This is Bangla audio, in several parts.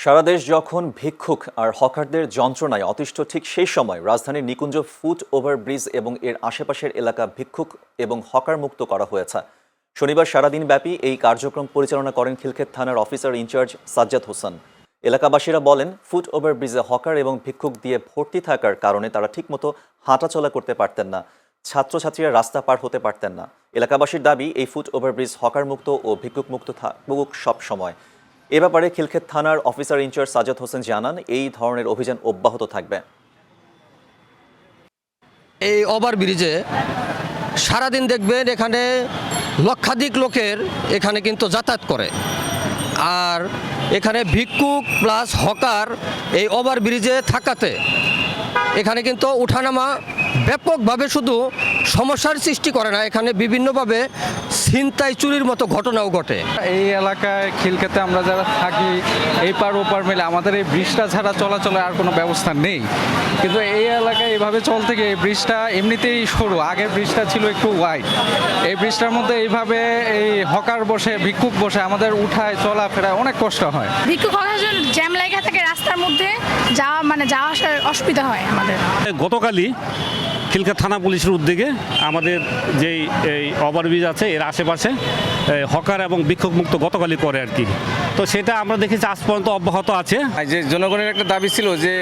সারা দেশ যখন ভিক্ষুক আর হকারদের যন্ত্রণায় অতিষ্ঠ, ঠিক সেই সময় রাজধানীর নিকুঞ্জ ফুট ওভারব্রিজ এবং এর আশেপাশের এলাকা ভিক্ষুক এবং হকার মুক্ত করা হয়েছে। শনিবার সারাদিনব্যাপী এই কার্যক্রম পরিচালনা করেন খিলক্ষেত থানার অফিসার ইনচার্জ সাজ্জাদ হোসেন। এলাকাবাসীরা বলেন, ফুট ওভারব্রিজে হকার এবং ভিক্ষুক দিয়ে ভর্তি থাকার কারণে তারা ঠিকমতো হাঁটাচলা করতে পারতেন না, ছাত্রছাত্রীরা রাস্তা পার হতে পারতেন না। এলাকাবাসীর দাবি, এই ফুট ওভারব্রিজ হকার মুক্ত ও ভিক্ষুক মুক্ত থাকুক সব সময়। এ ব্যাপারে খিলক্ষেত থানার অফিসার ইনচার্জ সাজ্জাদ হোসেন জানান, এই ধরনের অভিযান অব্যাহত থাকবে। এই ওভারব্রিজে সারাদিন দেখবেন এখানে লক্ষাধিক লোকের এখানে কিন্তু যাতায়াত করে। আর এখানে ভিক্ষুক প্লাস হকার এই ওভারব্রিজে থাকাতে এখানে কিন্তু উঠানামা ব্যাপকভাবে শুধু সমস্যার সৃষ্টি করে না, এখানে বিভিন্নভাবে ছিনতাই চুরির মতো ঘটনাও ঘটে। এই এলাকায় খিলক্ষেতে আমরা যারা থাকি, এই পার ওপার মিলে আমাদের এই ব্রিজটা ছাড়া চলাচলের আর কোনো ব্যবস্থা নেই। কিন্তু এই এলাকায় এইভাবে চলতে গিয়ে এই ব্রিজটা এমনিতেই সরু, আগের ব্রিজটা ছিল একটু ওয়াইড। এই ব্রিজটার মধ্যে এইভাবে এই হকার বসে, ভিক্ষুক বসে আমাদের উঠায় চলাফেরায় অনেক কষ্ট হয়। ভিক্ষুক হকার জন্য জ্যাম লেগে থাকে রাস্তার মধ্যে, যাওয়া আসার অসুবিধা হয় আমাদের। গতকালই খিলক্ষেত থানা পুলিশের উদ্যোগে আমাদের যেই এই ওভারব্রিজ আছে এর আশেপাশে হকার এবং ভিক্ষুক মুক্ত গতকালই করে আর কি। তো সেটা আমরা দেখেছি আজ পর্যন্ত অব্যাহত আছে। যে জনগণের একটা দাবি ছিল যে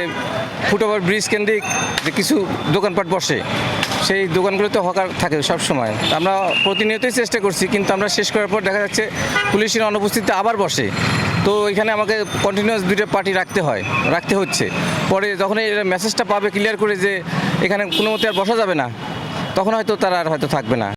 ফুট ওভার ব্রিজ কেন্দ্রিক যে কিছু দোকানপাট বসে, সেই দোকানগুলোতে হকার থাকে সব সময়। আমরা প্রতিনিয়তই চেষ্টা করছি, কিন্তু আমরা শেষ করার পর দেখা যাচ্ছে পুলিশের অনুপস্থিতিতে আবার বসে। তো এখানে আমাকে কন্টিনিউয়াস দুইটা পার্টি রাখতে হচ্ছে। পরে যখন এই মেসেজটা পাবে ক্লিয়ার করে যে এখানে কোনো মতে আর বসা যাবে না, তখন হয়তো তারা আর হয়তো থাকবে না।